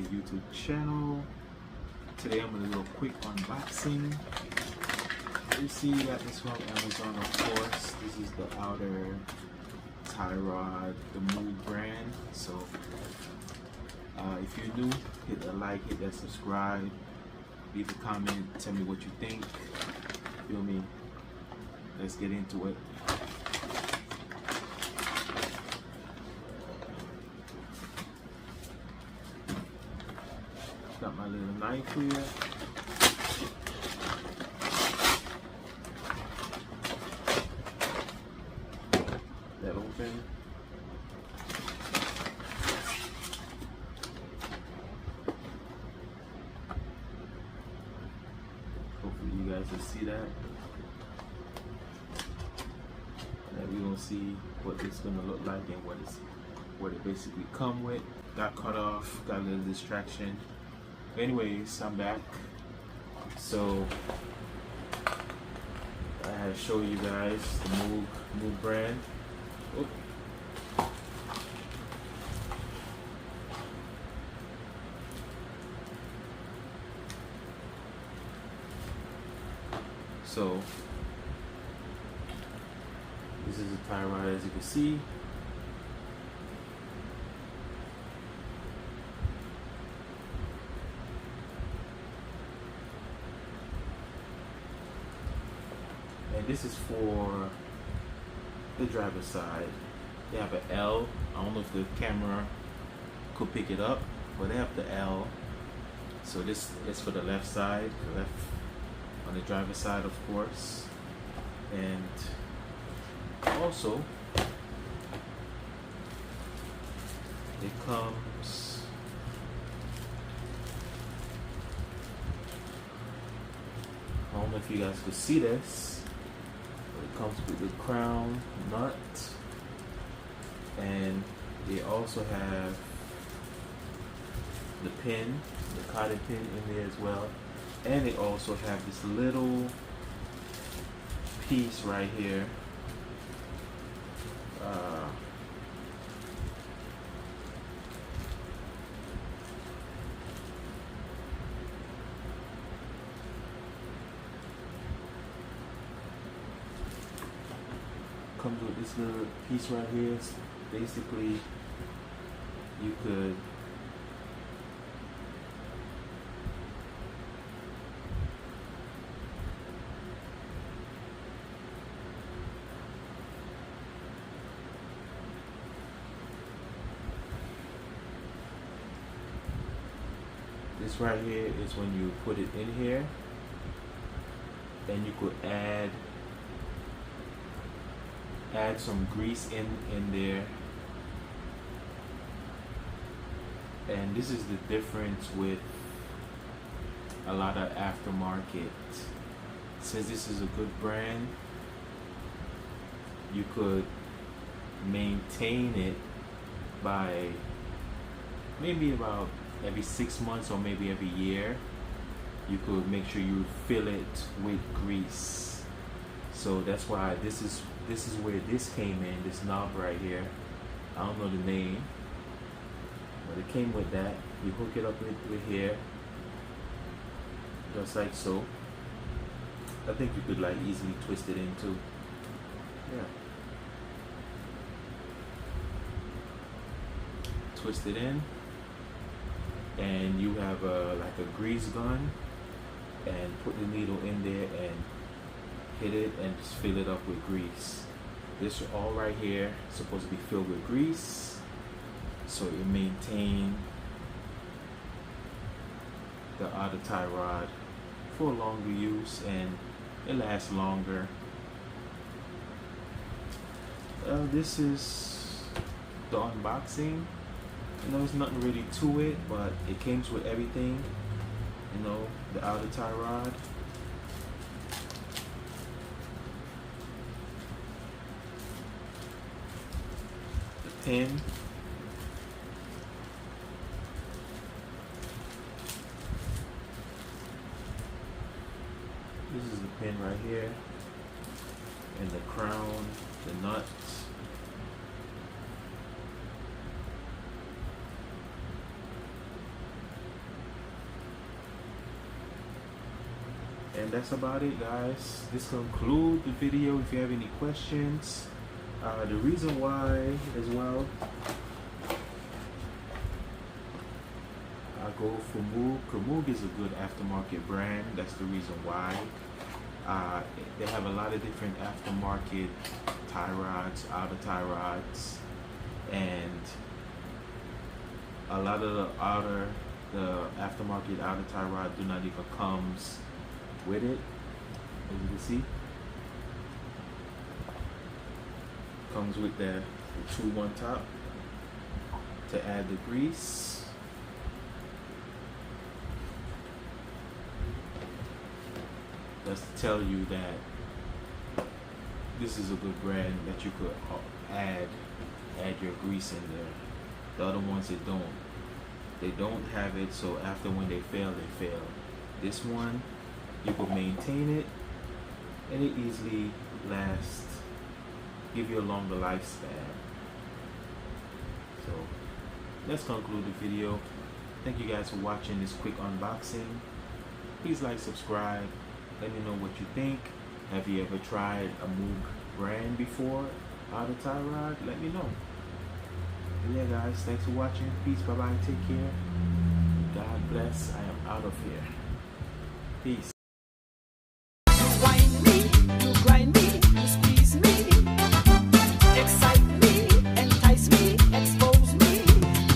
YouTube channel. Today I'm going to do a quick unboxing. You see you got this from Amazon, of course. This is the outer tie rod, the Moog brand. So if you're new, hit that like, hit that subscribe, leave a comment, tell me what you think. Feel me? Let's get into it. Got my little knife here. That open. Hopefully you guys will see that. And we're gonna see what it's gonna look like and what it basically come with. Got cut off, got a little distraction. Anyways, I'm back. So I had to show you guys the Moog brand. Oop. So this is a tie rod, as you can see. And this is for the driver's side. They have an L. I don't know if the camera could pick it up, but they have the L. So this is for the left side, the left on the driver's side, of course. And also it comes I don't know if you guys could see this, but it comes with the crown nut, and they also have the pin, the cotton pin in there as well, and they also have this little piece right here. Comes with this little piece right here. So basically, you could this right here is when you put it in here, and you could add some grease in there. And this is the difference with a lot of aftermarket. Since this is a good brand, you could maintain it by maybe about every 6 months or maybe every year. You could make sure you fill it with grease. So that's why this is where this came in, this knob right here. I don't know the name, but it came with that. You hook it up with here, just like so. I think you could like easily twist it in too. Yeah. Twist it in, and you have like a grease gun, and put the needle in there and hit it and just fill it up with grease. This all right here is supposed to be filled with grease, so it maintain the outer tie rod for longer use and it lasts longer. This is the unboxing. You know, there's nothing really to it, but it comes with everything. You know, the outer tie rod, the pin, this is the pin right here, and the crown, the nuts. And that's about it, guys. This concludes the video. If you have any questions, the reason why as well I go for Moog, because Moog is a good aftermarket brand. That's the reason why. They have a lot of different aftermarket tie rods, outer tie rods, and a lot of the aftermarket outer tie rod do not even comes with it, as you can see. Comes with the tool on top to add the grease. That's to tell you that this is a good brand that you could add your grease in there. The other ones they don't have it, so after when they fail. This one, you could maintain it and it easily lasts, give you a longer lifespan. So let's conclude the video. Thank you guys for watching this quick unboxing. Please like, subscribe, let me know what you think. Have you ever tried a Moog brand before, outer tie rod? Let me know. But yeah guys, thanks for watching. Peace, bye bye, take care. God bless. I am out of here. Peace.